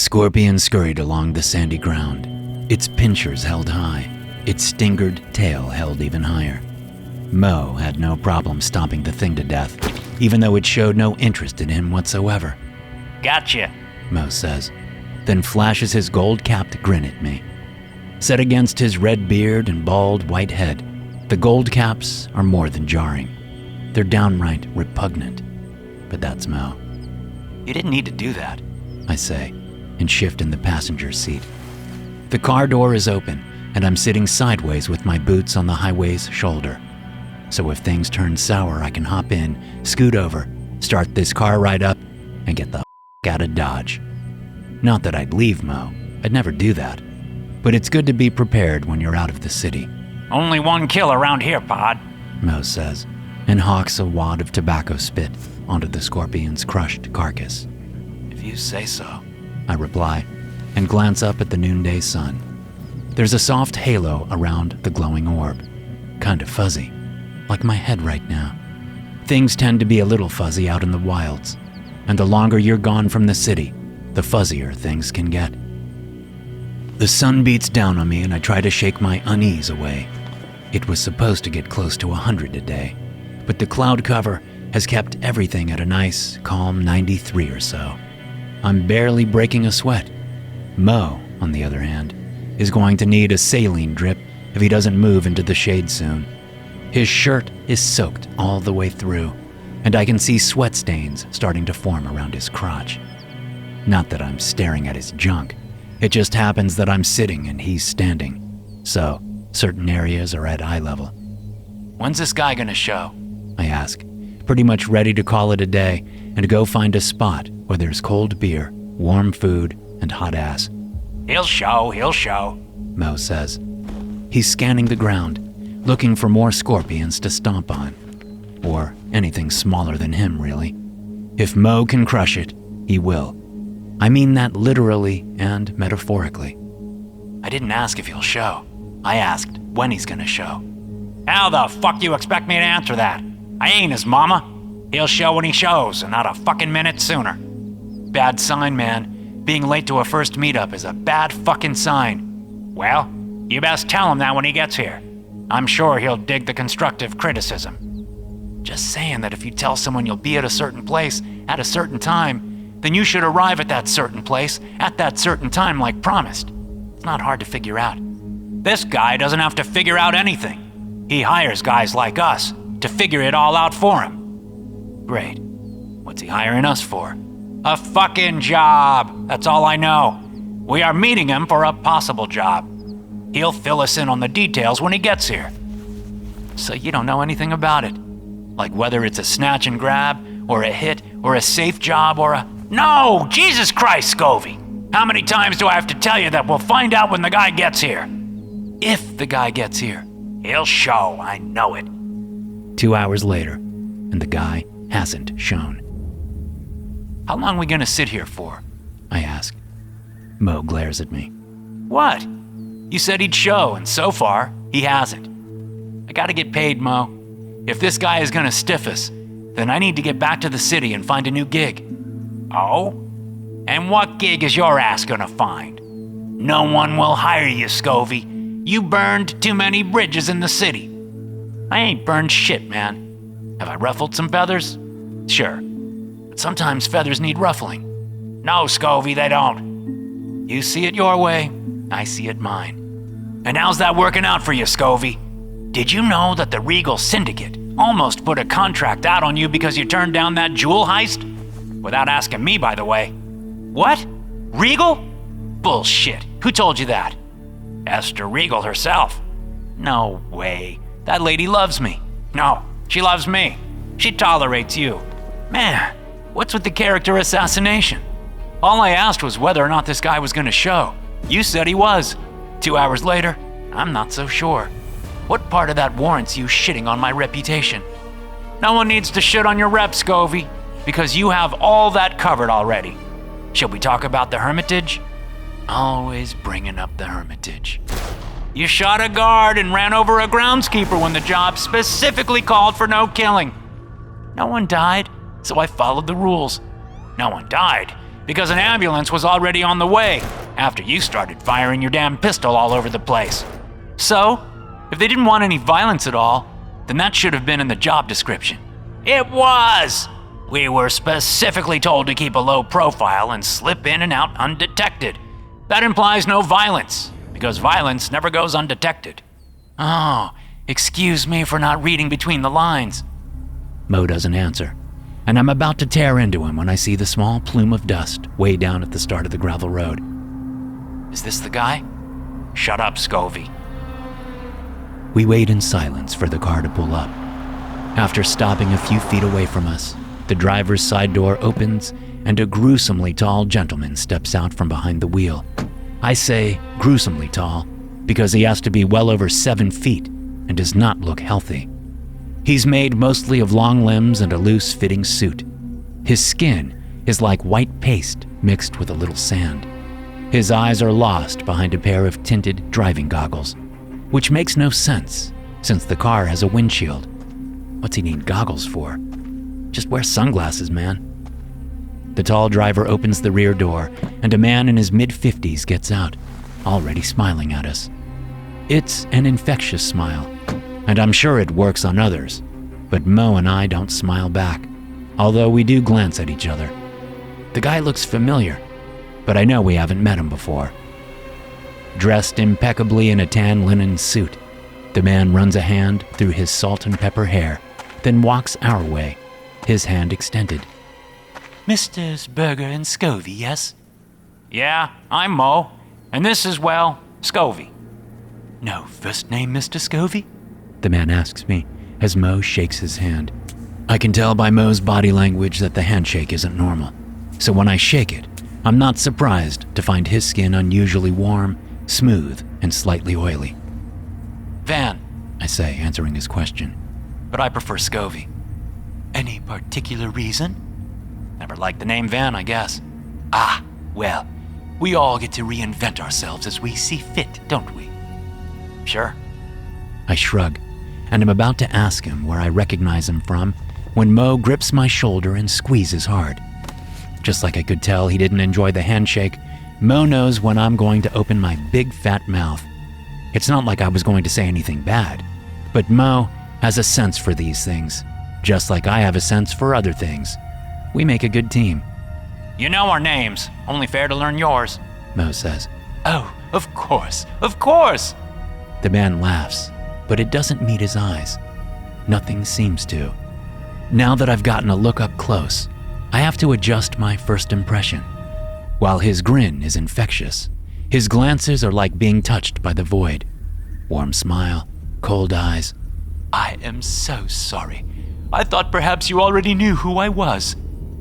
scorpion scurried along the sandy ground, its pincers held high, its stingered tail held even higher. Mo had no problem stomping the thing to death, even though it showed no interest in him whatsoever. Gotcha, Mo says, then flashes his gold-capped grin at me. Set against his red beard and bald white head, the gold caps are more than jarring. They're downright repugnant. But that's Mo. You didn't need to do that, I say, and shift in the passenger seat. The car door is open, and I'm sitting sideways with my boots on the highway's shoulder. So if things turn sour, I can hop in, scoot over, start this car right up, and get the out of Dodge. Not that I'd leave Mo. I'd never do that. But it's good to be prepared when you're out of the city. Only one kill around here, Pod, Mo says, and hawks a wad of tobacco spit onto the scorpion's crushed carcass. If you say so, I reply, and glance up at the noonday sun. There's a soft halo around the glowing orb, kind of fuzzy, like my head right now. Things tend to be a little fuzzy out in the wilds, and the longer you're gone from the city, the fuzzier things can get. The sun beats down on me and I try to shake my unease away. It was supposed to get close to 100 today, but the cloud cover has kept everything at a nice, calm 93 or so. I'm barely breaking a sweat. Mo, on the other hand, is going to need a saline drip if he doesn't move into the shade soon. His shirt is soaked all the way through, and I can see sweat stains starting to form around his crotch. Not that I'm staring at his junk. It just happens that I'm sitting and he's standing, so certain areas are at eye level. When's this guy gonna show? I ask, pretty much ready to call it a day and go find a spot where there's cold beer, warm food, and hot ass. He'll show, Mo says. He's scanning the ground, looking for more scorpions to stomp on. Or anything smaller than him, really. If Mo can crush it, he will. I mean that literally and metaphorically. I didn't ask if he'll show. I asked when he's gonna show. How the fuck you expect me to answer that? I ain't his mama. He'll show when he shows, and not a fucking minute sooner. Bad sign, man. Being late to a first meetup is a bad fucking sign. Well, you best tell him that when he gets here. I'm sure he'll dig the constructive criticism. Just saying that if you tell someone you'll be at a certain place at a certain time, then you should arrive at that certain place at that certain time like promised. It's not hard to figure out. This guy doesn't have to figure out anything. He hires guys like us to figure it all out for him. Great. What's he hiring us for? A fucking job. That's all I know. We are meeting him for a possible job. He'll fill us in on the details when he gets here. So you don't know anything about it? Like whether it's a snatch and grab, or a hit, or a safe job, or a... No! Jesus Christ, Scovey! How many times do I have to tell you that we'll find out when the guy gets here? If the guy gets here. He'll show, I know it. 2 hours later, and the guy hasn't shown. How long are we gonna sit here for? I ask. Mo glares at me. What? You said he'd show, and so far, he hasn't. I gotta get paid, Mo. If this guy is gonna stiff us, then I need to get back to the city and find a new gig. Oh? And what gig is your ass gonna find? No one will hire you, Scovey. You burned too many bridges in the city. I ain't burned shit, man. Have I ruffled some feathers? Sure. But sometimes feathers need ruffling. No, Scovey, they don't. You see it your way, I see it mine. And how's that working out for you, Scovey? Did you know that the Regal Syndicate almost put a contract out on you because you turned down that jewel heist? Without asking me, by the way. What? Regal? Bullshit. Who told you that? Esther Regal herself. No way. That lady loves me. No, she loves me. She tolerates you. Man, what's with the character assassination? All I asked was whether or not this guy was gonna show. You said he was. 2 hours later, I'm not so sure. What part of that warrants you shitting on my reputation? No one needs to shit on your rep, Scovey, because you have all that covered already. Shall we talk about the Hermitage? Always bringing up the Hermitage. You shot a guard and ran over a groundskeeper when the job specifically called for no killing. No one died, so I followed the rules. No one died because an ambulance was already on the way after you started firing your damn pistol all over the place. So, if they didn't want any violence at all, then that should have been in the job description. It was! We were specifically told to keep a low profile and slip in and out undetected. That implies no violence, because violence never goes undetected. Oh, excuse me for not reading between the lines. Mo doesn't answer, and I'm about to tear into him when I see the small plume of dust way down at the start of the gravel road. Is this the guy? Shut up, Scovey. We wait in silence for the car to pull up. After stopping a few feet away from us, the driver's side door opens and a gruesomely tall gentleman steps out from behind the wheel. I say gruesomely tall because he has to be well over 7 feet and does not look healthy. He's made mostly of long limbs and a loose-fitting suit. His skin is like white paste mixed with a little sand. His eyes are lost behind a pair of tinted driving goggles, which makes no sense since the car has a windshield. What's he need goggles for? Just wear sunglasses, man. The tall driver opens the rear door, and a man in his mid-50s gets out, already smiling at us. It's an infectious smile, and I'm sure it works on others, but Mo and I don't smile back, although we do glance at each other. The guy looks familiar, but I know we haven't met him before. Dressed impeccably in a tan linen suit, the man runs a hand through his salt and pepper hair, then walks our way, his hand extended. Mr. Berger and Scovey, yes? Yeah, I'm Mo, and this is, well, Scovey. No first name, Mr. Scovey? The man asks me as Mo shakes his hand. I can tell by Mo's body language that the handshake isn't normal, so when I shake it, I'm not surprised to find his skin unusually warm, smooth, and slightly oily. Van, I say, answering his question. But I prefer Scovey. Any particular reason? Never liked the name Van, I guess. Ah, well, we all get to reinvent ourselves as we see fit, don't we? Sure. I shrug, and I'm about to ask him where I recognize him from when Mo grips my shoulder and squeezes hard. Just like I could tell he didn't enjoy the handshake, Mo knows when I'm going to open my big fat mouth. It's not like I was going to say anything bad, but Mo has a sense for these things, just like I have a sense for other things. We make a good team. You know our names, only fair to learn yours, Mo says. Oh, of course, of course! The man laughs, but it doesn't meet his eyes. Nothing seems to. Now that I've gotten a look up close, I have to adjust my first impression. While his grin is infectious, his glances are like being touched by the void. Warm smile, cold eyes. I am so sorry. I thought perhaps you already knew who I was.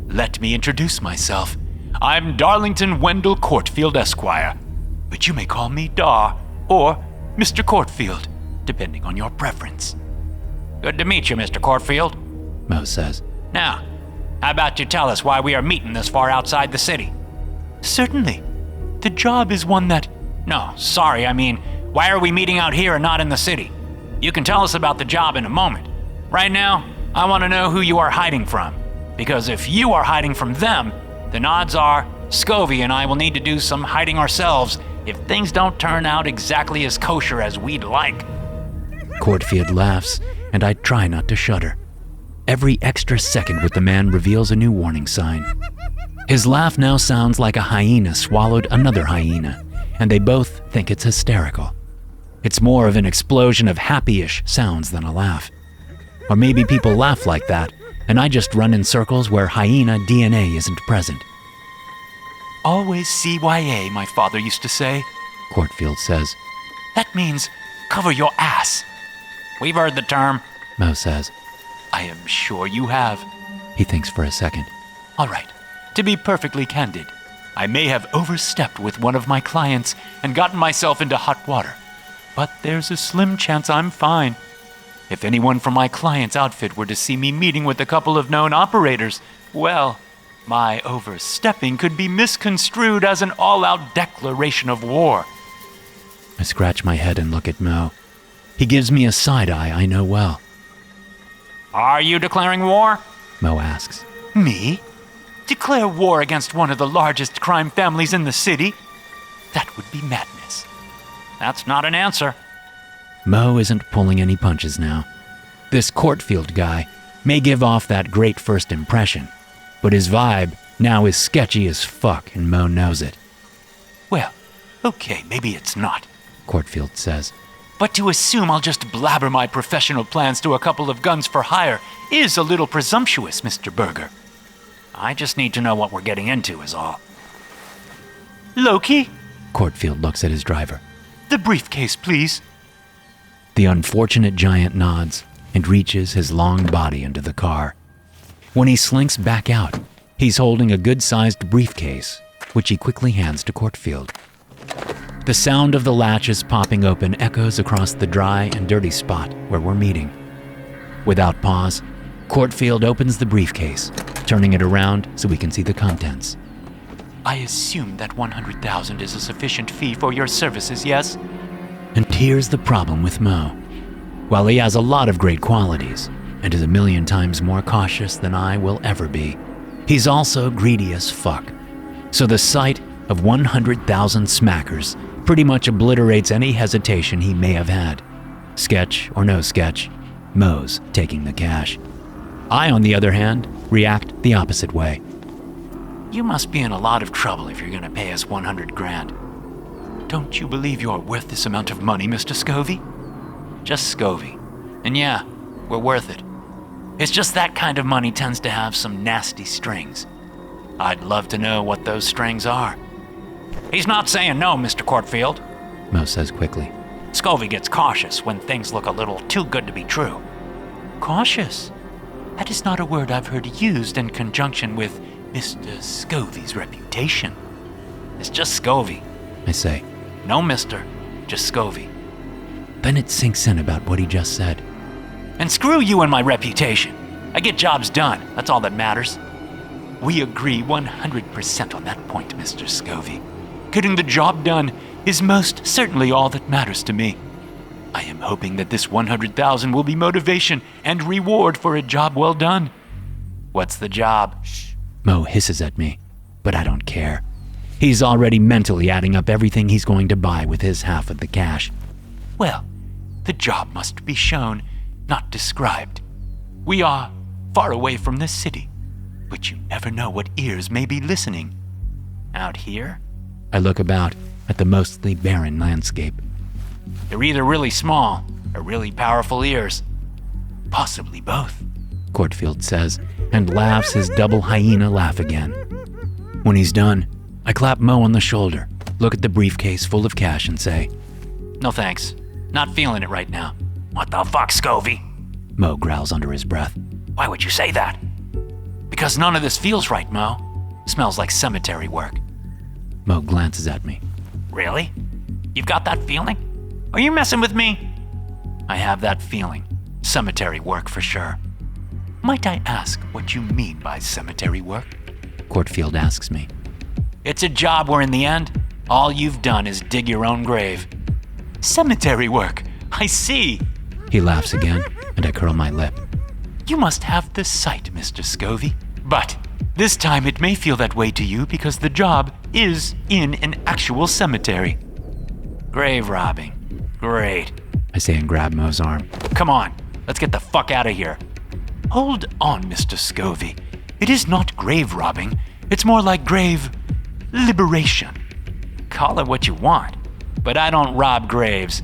Let me introduce myself. I'm Darlington Wendell Courtfield, Esquire, but you may call me Dar or Mr. Courtfield, depending on your preference. Good to meet you, Mr. Courtfield, Mo says. Now, how about you tell us why we are meeting this far outside the city? Certainly. The job is one that... No, sorry, I mean, why are we meeting out here and not in the city? You can tell us about the job in a moment. Right now, I want to know who you are hiding from. Because if you are hiding from them, then odds are Scovey and I will need to do some hiding ourselves if things don't turn out exactly as kosher as we'd like. Courtfield laughs, and I try not to shudder. Every extra second with the man reveals a new warning sign. His laugh now sounds like a hyena swallowed another hyena, and they both think it's hysterical. It's more of an explosion of happy-ish sounds than a laugh. Or maybe people laugh like that, and I just run in circles where hyena DNA isn't present. Always CYA, my father used to say, Courtfield says. That means cover your ass. We've heard the term, Mo says. I am sure you have. He thinks for a second. All right, to be perfectly candid, I may have overstepped with one of my clients and gotten myself into hot water, but there's a slim chance I'm fine. If anyone from my client's outfit were to see me meeting with a couple of known operators, well, my overstepping could be misconstrued as an all-out declaration of war. I scratch my head and look at Mo. He gives me a side-eye I know well. Are you declaring war? Mo asks. Me? Declare war against one of the largest crime families in the city? That would be madness. That's not an answer. Mo isn't pulling any punches now. This Courtfield guy may give off that great first impression, but his vibe now is sketchy as fuck, and Mo knows it. Well, okay, maybe it's not, Courtfield says. But to assume I'll just blabber my professional plans to a couple of guns for hire is a little presumptuous, Mr. Berger. I just need to know what we're getting into is all. Loki? Courtfield looks at his driver. The briefcase, please. The unfortunate giant nods and reaches his long body into the car. When he slinks back out, he's holding a good-sized briefcase, which he quickly hands to Courtfield. The sound of the latches popping open echoes across the dry and dirty spot where we're meeting. Without pause, Courtfield opens the briefcase, turning it around so we can see the contents. I assume that $100,000 is a sufficient fee for your services, yes? And here's the problem with Mo. While he has a lot of great qualities and is a million times more cautious than I will ever be, he's also greedy as fuck. So the sight of 100,000 smackers pretty much obliterates any hesitation he may have had. Sketch or no sketch, Mo's taking the cash. I, on the other hand, react the opposite way. You must be in a lot of trouble if you're gonna pay us $100,000. Don't you believe you're worth this amount of money, Mr. Scovey? Just Scovey. And yeah, we're worth it. It's just that kind of money tends to have some nasty strings. I'd love to know what those strings are. He's not saying no, Mr. Courtfield, Mo says quickly. Scovey gets cautious when things look a little too good to be true. Cautious? That is not a word I've heard used in conjunction with Mr. Scovey's reputation. It's just Scovey, I say. No mister, just Scovey. Then it sinks in about what he just said. And screw you and my reputation. I get jobs done, that's all that matters. We agree 100% on that point, Mr. Scovey. Getting the job done is most certainly all that matters to me. I am hoping that this $100,000 will be motivation and reward for a job well done. What's the job? Shh. Mo hisses at me, but I don't care. He's already mentally adding up everything he's going to buy with his half of the cash. Well, the job must be shown, not described. We are far away from the city, but you never know what ears may be listening. Out here? I look about at the mostly barren landscape. They're either really small or really powerful ears. Possibly both, Courtfield says, and laughs his double hyena laugh again. When he's done, I clap Mo on the shoulder, look at the briefcase full of cash and say, No thanks. Not feeling it right now. What the fuck, Scovey? Mo growls under his breath. Why would you say that? Because none of this feels right, Mo. Smells like cemetery work. Mo glances at me. Really? You've got that feeling? Are you messing with me? I have that feeling. Cemetery work for sure. Might I ask what you mean by cemetery work? Courtfield asks me. It's a job where in the end, all you've done is dig your own grave. Cemetery work, I see. He laughs again, and I curl my lip. You must have the sight, Mr. Scovey. But this time it may feel that way to you because the job is in an actual cemetery. Grave robbing. Great. I say and grab Mo's arm. Come on, let's get the fuck out of here. Hold on, Mr. Scovey. It is not grave robbing. It's more like grave liberation. Call it what you want, but I don't rob graves.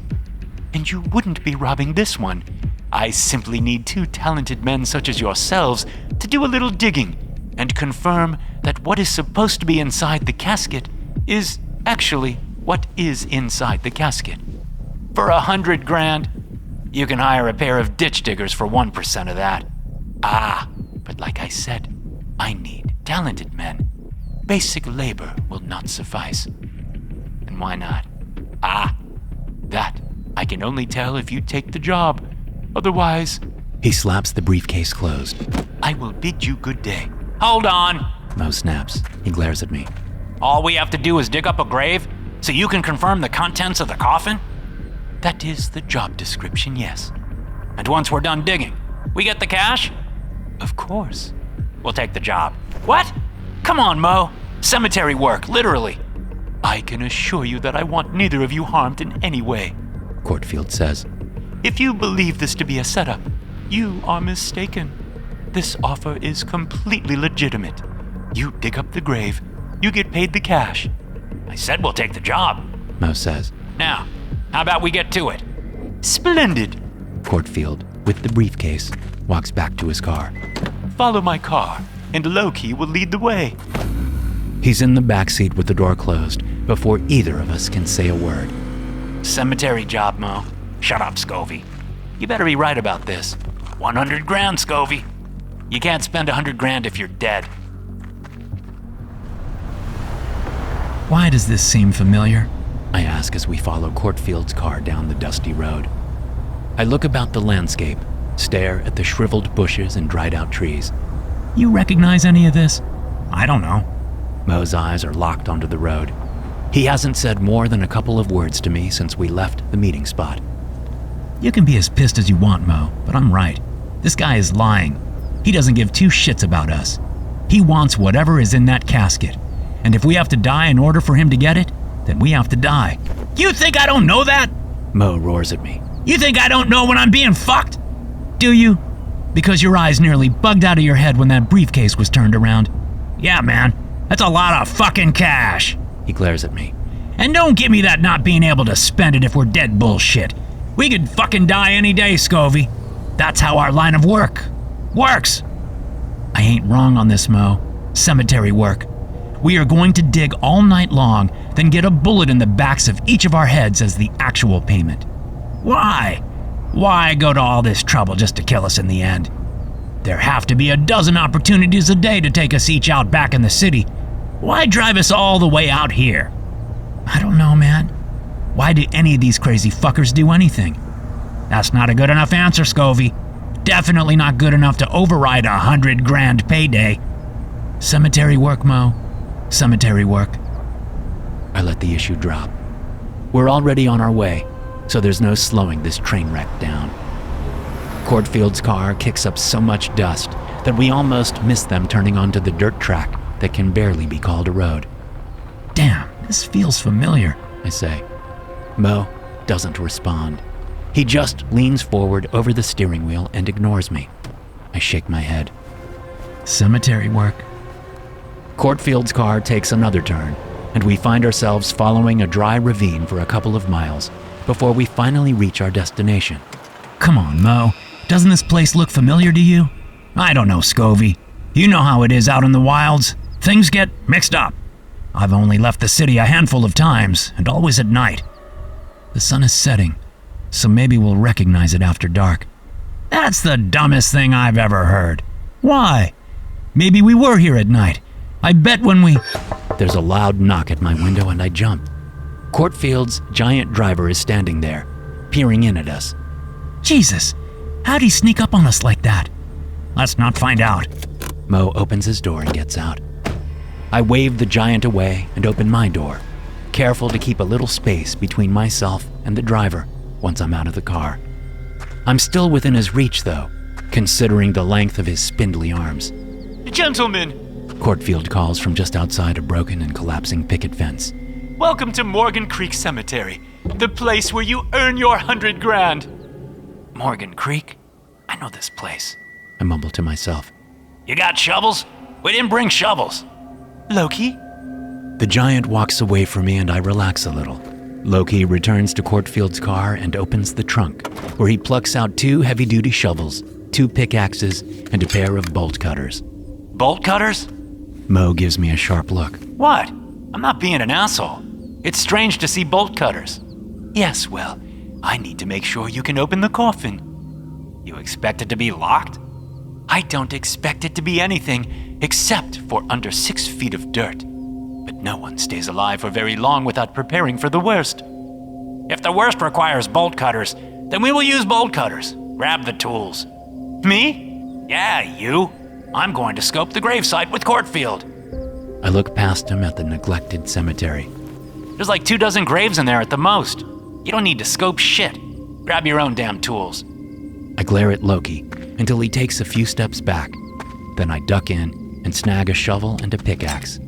And you wouldn't be robbing this one. I simply need two talented men such as yourselves to do a little digging and confirm that what is supposed to be inside the casket is actually what is inside the casket. For $100,000, you can hire a pair of ditch diggers for 1% of that. But like I said, I need talented men. Basic labor will not suffice. And why not? That I can only tell if you take the job. Otherwise, he slaps the briefcase closed. I will bid you good day. Hold on! Mo snaps. He glares at me. All we have to do is dig up a grave so you can confirm the contents of the coffin? That is the job description, yes. And once we're done digging, we get the cash? Of course. We'll take the job. What? Come on, Mo. Cemetery work, literally. I can assure you that I want neither of you harmed in any way, Courtfield says. If you believe this to be a setup, you are mistaken. This offer is completely legitimate. You dig up the grave, you get paid the cash. I said we'll take the job, Mo says. Now, how about we get to it? Splendid. Courtfield, with the briefcase, walks back to his car. Follow my car, and Loki will lead the way. He's in the backseat with the door closed before either of us can say a word. Cemetery job, Mo. Shut up, Scovey. You better be right about this. 100 grand, Scovey. You can't spend 100 grand if you're dead. Why does this seem familiar? I ask as we follow Courtfield's car down the dusty road. I look about the landscape, stare at the shriveled bushes and dried out trees. You recognize any of this? I don't know. Mo's eyes are locked onto the road. He hasn't said more than a couple of words to me since we left the meeting spot. You can be as pissed as you want, Mo, but I'm right. This guy is lying. He doesn't give two shits about us. He wants whatever is in that casket. And if we have to die in order for him to get it, then we have to die. You think I don't know that? Mo roars at me. You think I don't know when I'm being fucked? Do you? Because your eyes nearly bugged out of your head when that briefcase was turned around. Yeah, man. That's a lot of fucking cash. He glares at me. And don't give me that not being able to spend it if we're dead bullshit. We could fucking die any day, Scovey. That's how our line of work works. I ain't wrong on this, Mo. Cemetery work. We are going to dig all night long, then get a bullet in the backs of each of our heads as the actual payment. Why? Why go to all this trouble just to kill us in the end? There have to be a dozen opportunities a day to take us each out back in the city. Why drive us all the way out here? I don't know, man. Why do any of these crazy fuckers do anything? That's not a good enough answer, Scovey. Definitely not good enough to override 100 grand payday. Cemetery work, Mo. Cemetery work. I let the issue drop. We're already on our way, so there's no slowing this train wreck down. Courtfield's car kicks up so much dust that we almost miss them turning onto the dirt track that can barely be called a road. Damn, this feels familiar, I say. Mo doesn't respond. He just leans forward over the steering wheel and ignores me. I shake my head. Cemetery work. Courtfield's car takes another turn, and we find ourselves following a dry ravine for a couple of miles before we finally reach our destination. Come on, Mo. Doesn't this place look familiar to you? I don't know, Scovey. You know how it is out in the wilds. Things get mixed up. I've only left the city a handful of times, and always at night. The sun is setting, so maybe we'll recognize it after dark. That's the dumbest thing I've ever heard. Why? Maybe we were here at night. I bet when we... There's a loud knock at my window and I jump. Courtfield's giant driver is standing there, peering in at us. Jesus, how'd he sneak up on us like that? Let's not find out. Mo opens his door and gets out. I wave the giant away and open my door, careful to keep a little space between myself and the driver once I'm out of the car. I'm still within his reach, though, considering the length of his spindly arms. Gentlemen, Courtfield calls from just outside a broken and collapsing picket fence. welcome to Morgan Creek Cemetery, the place where you earn your 100 grand. Morgan Creek? I know this place. I mumble to myself. You got shovels? We didn't bring shovels. Loki? The giant walks away from me and I relax a little. Loki returns to Courtfield's car and opens the trunk, where he plucks out 2 heavy-duty shovels, 2 pickaxes, and a pair of bolt cutters. Bolt cutters? Mo gives me a sharp look. What? I'm not being an asshole. It's strange to see bolt cutters. Yes, well, I need to make sure you can open the coffin. You expect it to be locked? I don't expect it to be anything except for under 6 feet of dirt. But no one stays alive for very long without preparing for the worst. If the worst requires bolt cutters, then we will use bolt cutters. Grab the tools. Me? Yeah, you. I'm going to scope the gravesite with Courtfield. I look past him at the neglected cemetery. There's like 24 graves in there at the most. You don't need to scope shit. Grab your own damn tools. I glare at Loki until he takes a few steps back. Then I duck in and snag a shovel and a pickaxe.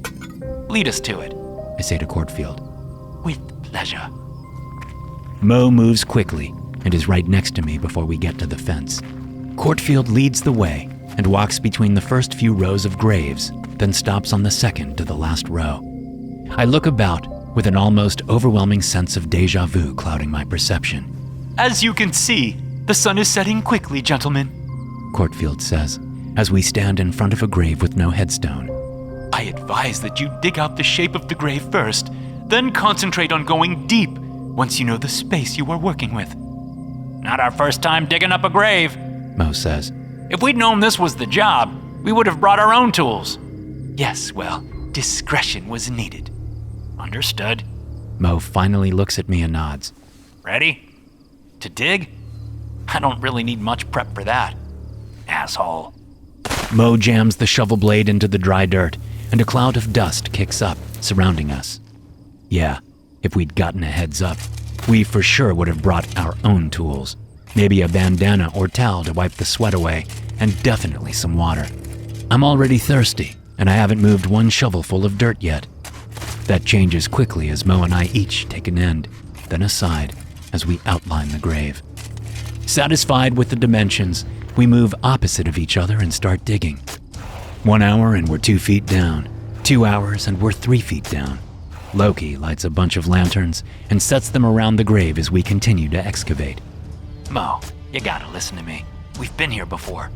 Lead us to it. I say to Courtfield. With pleasure. Mo moves quickly and is right next to me before we get to the fence. Courtfield leads the way and walks between the first few rows of graves, then stops on the second to the last row. I look about with an almost overwhelming sense of déjà vu clouding my perception. As you can see, the sun is setting quickly, gentlemen, Courtfield says, as we stand in front of a grave with no headstone. I advise that you dig out the shape of the grave first, then concentrate on going deep once you know the space you are working with. Not our first time digging up a grave, Mo says. If we'd known this was the job, we would have brought our own tools. Yes, well, discretion was needed. Understood. Mo finally looks at me and nods. Ready? To dig? I don't really need much prep for that. Asshole. Mo jams the shovel blade into the dry dirt, and a cloud of dust kicks up, surrounding us. Yeah, if we'd gotten a heads up, we for sure would have brought our own tools. Maybe a bandana or towel to wipe the sweat away, and definitely some water. I'm already thirsty, and I haven't moved one shovelful of dirt yet. That changes quickly as Mo and I each take an end, then a side, as we outline the grave. Satisfied with the dimensions, we move opposite of each other and start digging. 1 hour and we're 2 feet down. 2 hours and we're 3 feet down. Loki lights a bunch of lanterns and sets them around the grave as we continue to excavate. Mo, you gotta listen to me. We've been here before.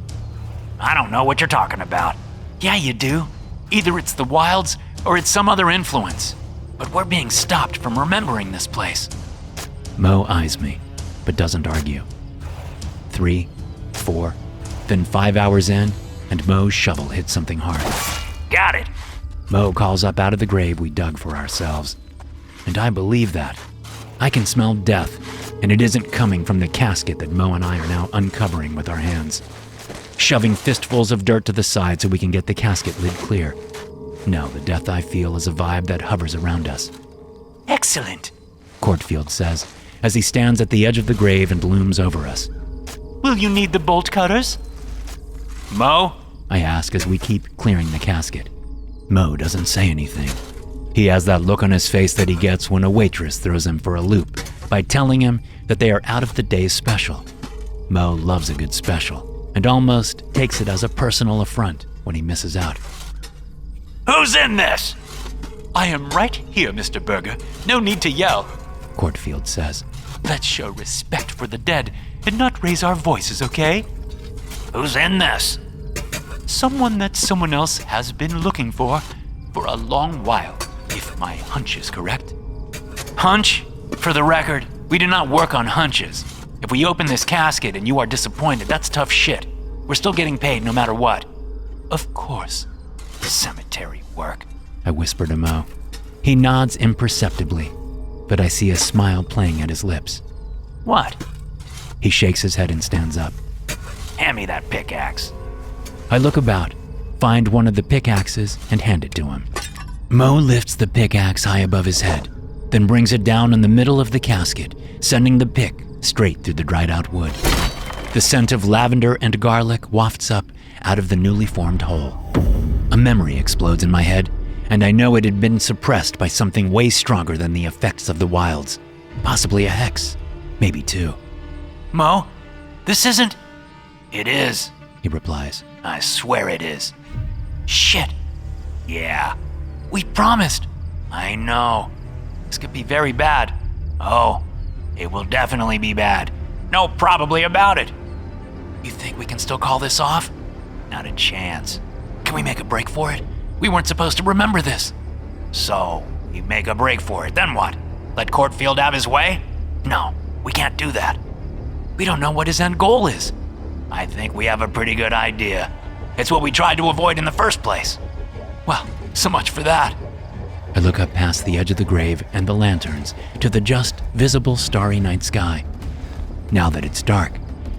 I don't know what you're talking about. Yeah, you do. Either it's the wilds or it's some other influence. But we're being stopped from remembering this place. Mo eyes me, but doesn't argue. 3, 4, then 5 hours in, and Mo's shovel hits something hard. Got it. Mo calls up out of the grave we dug for ourselves. And I believe that. I can smell death, and it isn't coming from the casket that Mo and I are now uncovering with our hands. Shoving fistfuls of dirt to the side so we can get the casket lid clear. No, the death I feel is a vibe that hovers around us. Excellent, Courtfield says, as he stands at the edge of the grave and looms over us. Will you need the bolt cutters? Mo? I ask as we keep clearing the casket. Mo doesn't say anything. He has that look on his face that he gets when a waitress throws him for a loop by telling him that they are out of the day's special. Mo loves a good special and almost takes it as a personal affront when he misses out. Who's in this? I am right here, Mr. Berger. No need to yell, Courtfield says. Let's show respect for the dead and not raise our voices, okay? Who's in this? Someone that someone else has been looking for a long while, if my hunch is correct. Hunch? For the record, we do not work on hunches. If we open this casket and you are disappointed, that's tough shit. We're still getting paid no matter what. Of course. Cemetery work, I whisper to Mo. He nods imperceptibly, but I see a smile playing at his lips. What? He shakes his head and stands up. Hand me that pickaxe. I look about, find one of the pickaxes, and hand it to him. Mo lifts the pickaxe high above his head, then brings it down in the middle of the casket, sending the pick straight through the dried out wood. The scent of lavender and garlic wafts up out of the newly formed hole. A memory explodes in my head, and I know it had been suppressed by something way stronger than the effects of the wilds. Possibly a hex, maybe 2. Mo, this isn't... It is, he replies. I swear it is. Shit. Yeah. We promised. I know. This could be very bad. Oh, it will definitely be bad. No probably about it. You think we can still call this off? Not a chance. Can we make a break for it? We weren't supposed to remember this. So, we make a break for it, then what? Let Courtfield have his way? No, we can't do that. We don't know what his end goal is. I think we have a pretty good idea. It's what we tried to avoid in the first place. Well, so much for that. I look up past the edge of the grave and the lanterns to the just visible starry night sky. Now that it's dark,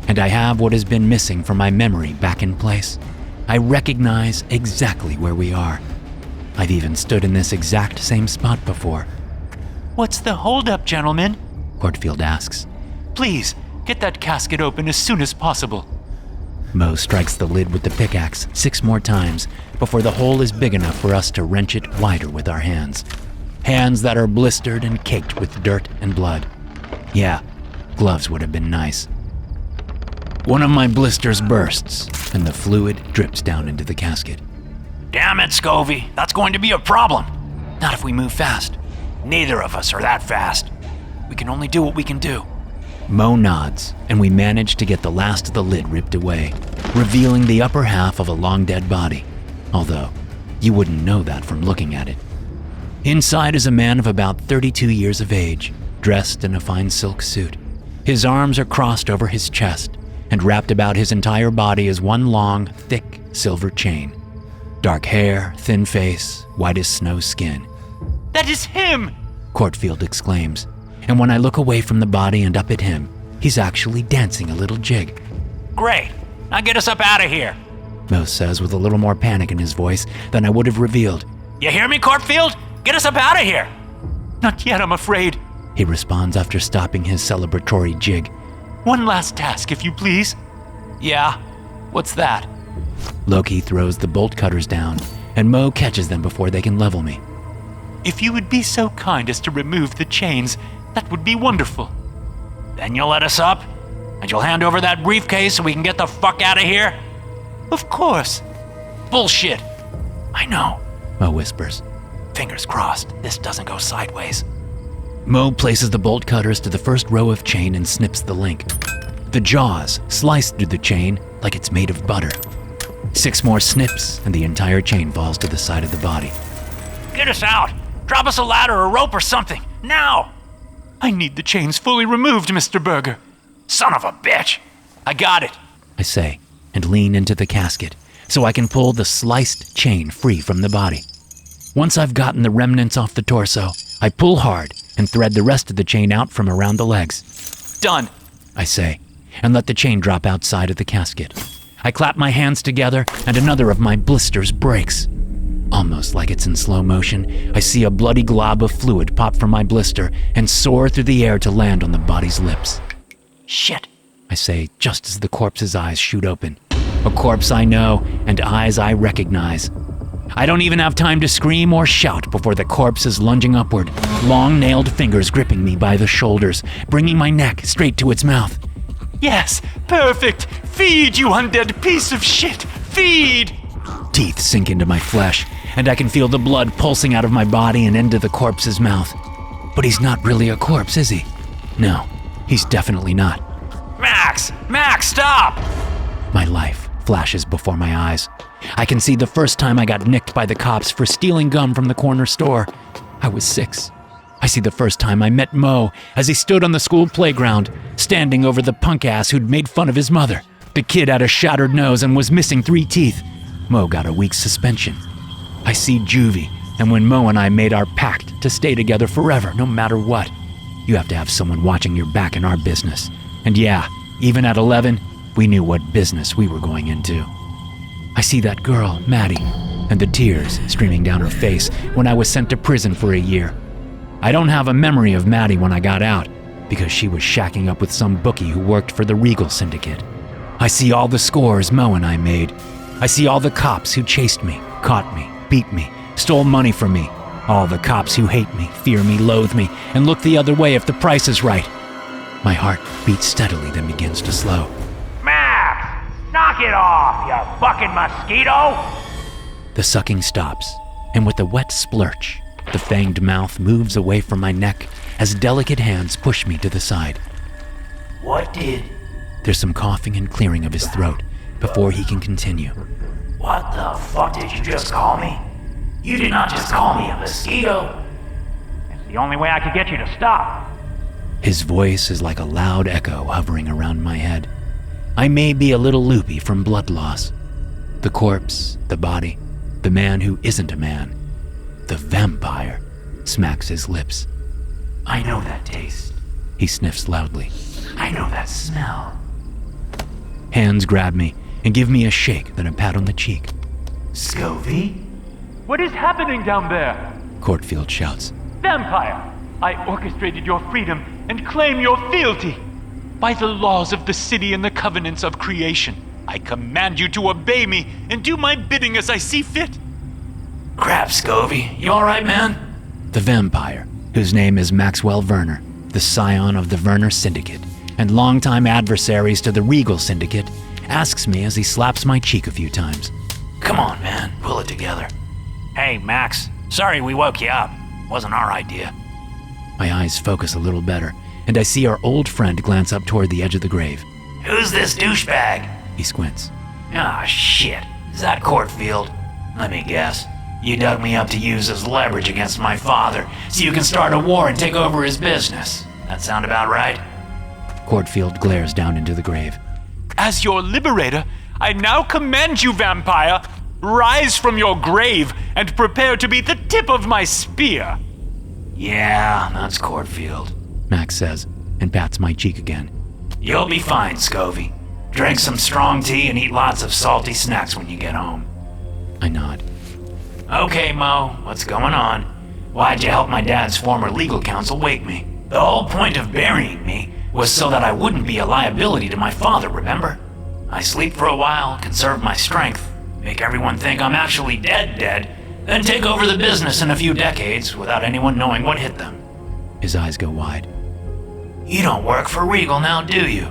and I have what has been missing from my memory back in place, I recognize exactly where we are. I've even stood in this exact same spot before. What's the holdup, gentlemen? Courtfield asks. Please, get that casket open as soon as possible. Mo strikes the lid with the pickaxe 6 more times before the hole is big enough for us to wrench it wider with our hands. Hands that are blistered and caked with dirt and blood. Yeah, gloves would have been nice. One of my blisters bursts, and the fluid drips down into the casket. Damn it, Scovey. That's going to be a problem. Not if we move fast. Neither of us are that fast. We can only do what we can do. Mo nods, and we manage to get the last of the lid ripped away, revealing the upper half of a long-dead body, although you wouldn't know that from looking at it. Inside is a man of about 32 years of age, dressed in a fine silk suit. His arms are crossed over his chest, and wrapped about his entire body is one long, thick silver chain. Dark hair, thin face, white as snow skin. That is him! Courtfield exclaims, and when I look away from the body and up at him, he's actually dancing a little jig. Great. Now get us up out of here. Mo says with a little more panic in his voice than I would have revealed. You hear me, Courtfield? Get us up out of here. Not yet, I'm afraid. He responds after stopping his celebratory jig. One last task, if you please. Yeah? What's that? Loki throws the bolt cutters down, and Mo catches them before they can level me. If you would be so kind as to remove the chains, that would be wonderful. Then you'll let us up? And you'll hand over that briefcase so we can get the fuck out of here? Of course. Bullshit. I know, Mo whispers. Fingers crossed this doesn't go sideways. Mo places the bolt cutters to the first row of chain and snips the link. The jaws slice through the chain like it's made of butter. 6 more snips, and the entire chain falls to the side of the body. Get us out! Drop us a ladder or a rope or something, now! I need the chains fully removed, Mr. Berger. Son of a bitch! I got it, I say, and lean into the casket so I can pull the sliced chain free from the body. Once I've gotten the remnants off the torso, I pull hard and thread the rest of the chain out from around the legs. Done, I say, and let the chain drop outside of the casket. I clap my hands together and another of my blisters breaks. Almost like it's in slow motion, I see a bloody glob of fluid pop from my blister and soar through the air to land on the body's lips. Shit, I say just as the corpse's eyes shoot open. A corpse I know and eyes I recognize. I don't even have time to scream or shout before the corpse is lunging upward, long-nailed fingers gripping me by the shoulders, bringing my neck straight to its mouth. Yes, perfect! Feed, you undead piece of shit! Feed! Teeth sink into my flesh, and I can feel the blood pulsing out of my body and into the corpse's mouth. But he's not really a corpse, is he? No, he's definitely not. Max, stop! My life flashes before my eyes. I can see the first time I got nicked by the cops for stealing gum from the corner store. I was 6. I see the first time I met Mo as he stood on the school playground, standing over the punk ass who'd made fun of his mother. The kid had a shattered nose and was missing 3 teeth. Mo got a week's suspension. I see Juvie, and when Mo and I made our pact to stay together forever, no matter what. You have to have someone watching your back in our business. And yeah, even at 11, we knew what business we were going into. I see that girl, Maddie, and the tears streaming down her face when I was sent to prison for a year. I don't have a memory of Maddie when I got out, because she was shacking up with some bookie who worked for the Regal Syndicate. I see all the scores Mo and I made. I see all the cops who chased me, caught me, beat me, stole money from me. All the cops who hate me, fear me, loathe me, and look the other way if the price is right. My heart beats steadily, then begins to slow. Max, knock it off, you fucking mosquito! The sucking stops, and with a wet splurch, the fanged mouth moves away from my neck as delicate hands push me to the side. What did? There's some coughing and clearing of his throat before he can continue. What the fuck did you just call me? You did not just call me a mosquito. It's the only way I could get you to stop. His voice is like a loud echo hovering around my head. I may be a little loopy from blood loss. The corpse, the body, the man who isn't a man, the vampire, smacks his lips. I know that taste. He sniffs loudly. I know that smell. Hands grab me and give me a shake, then a pat on the cheek. Scovey? What is happening down there? Courtfield shouts. Vampire! I orchestrated your freedom and claim your fealty. By the laws of the city and the covenants of creation, I command you to obey me and do my bidding as I see fit. Crap, Scovy. You alright, man? The vampire, whose name is Maxwell Werner, the scion of the Werner Syndicate, and longtime adversaries to the Regal Syndicate, asks me as he slaps my cheek a few times. Come on, man. Pull it together. Hey, Max. Sorry we woke you up. Wasn't our idea. My eyes focus a little better, and I see our old friend glance up toward the edge of the grave. Who's this douchebag? He squints. Ah, shit. Is that Courtfield? Let me guess. You dug me up to use as leverage against my father so you can start a war and take over his business. That sound about right? Courtfield glares down into the grave. As your liberator, I now command you, vampire, rise from your grave and prepare to be the tip of my spear. Yeah, that's Courtfield. Max says, and pats my cheek again. You'll be fine, Scovy. Drink some strong tea and eat lots of salty snacks when you get home. I nod. Okay, Mo, what's going on? Why'd you help my dad's former legal counsel wake me? The whole point of burying me was so that I wouldn't be a liability to my father, remember? I sleep for a while, conserve my strength, make everyone think I'm actually dead, then take over the business in a few decades without anyone knowing what hit them. His eyes go wide. You don't work for Regal now, do you?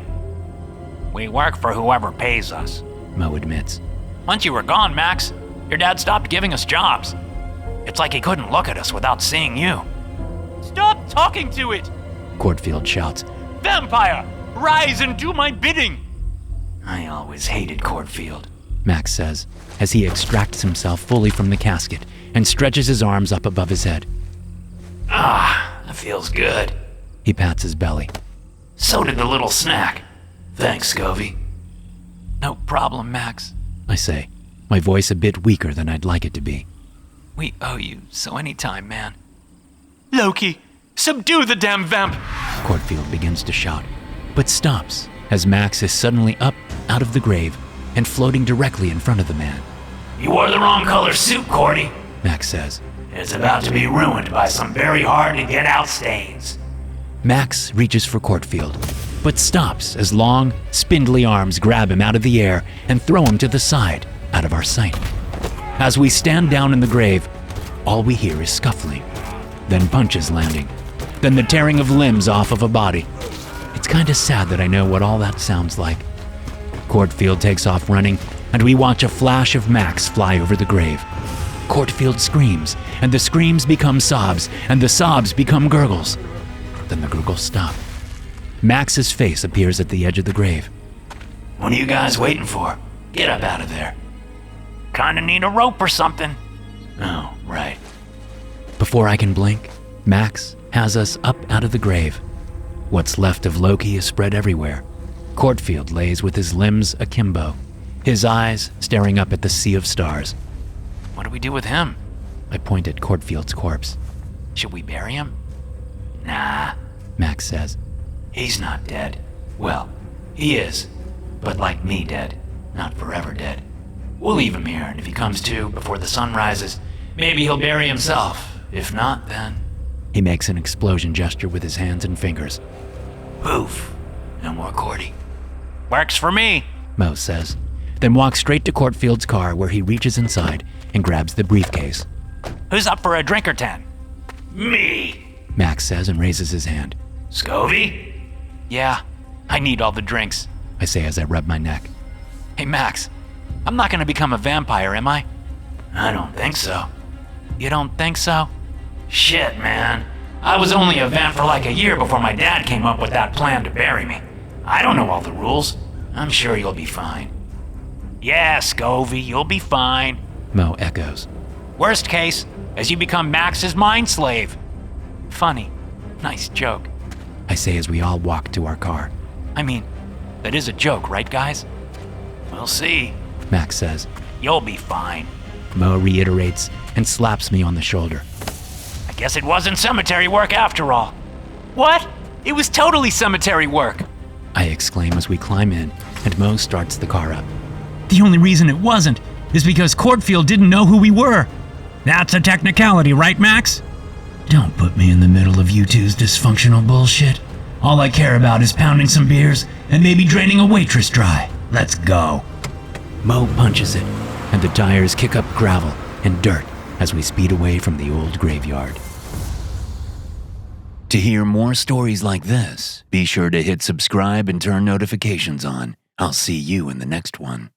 We work for whoever pays us. Mo admits. Once you were gone, Max, your dad stopped giving us jobs. It's like he couldn't look at us without seeing you. Stop talking to it! Courtfield shouts. Vampire, rise and do my bidding! I always hated Courtfield. Max says, as he extracts himself fully from the casket and stretches his arms up above his head. Ah, that feels good. He pats his belly. So did the little snack. Thanks, Scovy. No problem, Max. I say, my voice a bit weaker than I'd like it to be. We owe you so anytime, man. Loki, subdue the damn vamp! Courtfield begins to shout, but stops as Max is suddenly up out of the grave and floating directly in front of the man. You wore the wrong color suit, Cordy. Max says. It's about to be ruined by some very hard-to-get-out stains. Max reaches for Courtfield, but stops as long, spindly arms grab him out of the air and throw him to the side, out of our sight. As we stand down in the grave, all we hear is scuffling, then punches landing, then the tearing of limbs off of a body. It's kinda sad that I know what all that sounds like. Courtfield takes off running, and we watch a flash of Max fly over the grave. Courtfield screams, and the screams become sobs, and the sobs become gurgles. Then the gurgles stop. Max's face appears at the edge of the grave. What are you guys waiting for? Get up out of there. Kinda need a rope or something. Oh, right. Before I can blink, Max has us up out of the grave. What's left of Loki is spread everywhere. Courtfield lays with his limbs akimbo, his eyes staring up at the sea of stars. What do we do with him? I point at Courtfield's corpse. Should we bury him? Nah, Max says. he's not dead. Well, he is, but like me dead, not forever dead. We'll leave him here, and if he comes to before the sun rises, maybe he'll bury himself. If not, then... He makes an explosion gesture with his hands and fingers. Poof. No more Cordy. Works for me. Mo says, then walks straight to Courtfield's car where he reaches inside and grabs the briefcase. Who's up for a drink or 10? Me! Max says and raises his hand. Scovy? Yeah, I need all the drinks. I say as I rub my neck. Hey, Max, I'm not gonna become a vampire, am I? I don't think so. You don't think so? Shit, man. I was only a vamp for like a year before my dad came up with that plan to bury me. I don't know all the rules. I'm sure you'll be fine. Yeah, Scovy, you'll be fine. Mo echoes. Worst case, as you become Max's mind slave. Funny. Nice joke. I say as we all walk to our car. I mean, that is a joke, right, guys? We'll see. Max says. You'll be fine. Mo reiterates and slaps me on the shoulder. I guess it wasn't cemetery work after all. What? It was totally cemetery work. I exclaim as we climb in, and Mo starts the car up. The only reason it wasn't is because Courtfield didn't know who we were. That's a technicality, right, Max? Don't put me in the middle of you two's dysfunctional bullshit. All I care about is pounding some beers and maybe draining a waitress dry. Let's go. Mo punches it, and the tires kick up gravel and dirt as we speed away from the old graveyard. To hear more stories like this, be sure to hit subscribe and turn notifications on. I'll see you in the next one.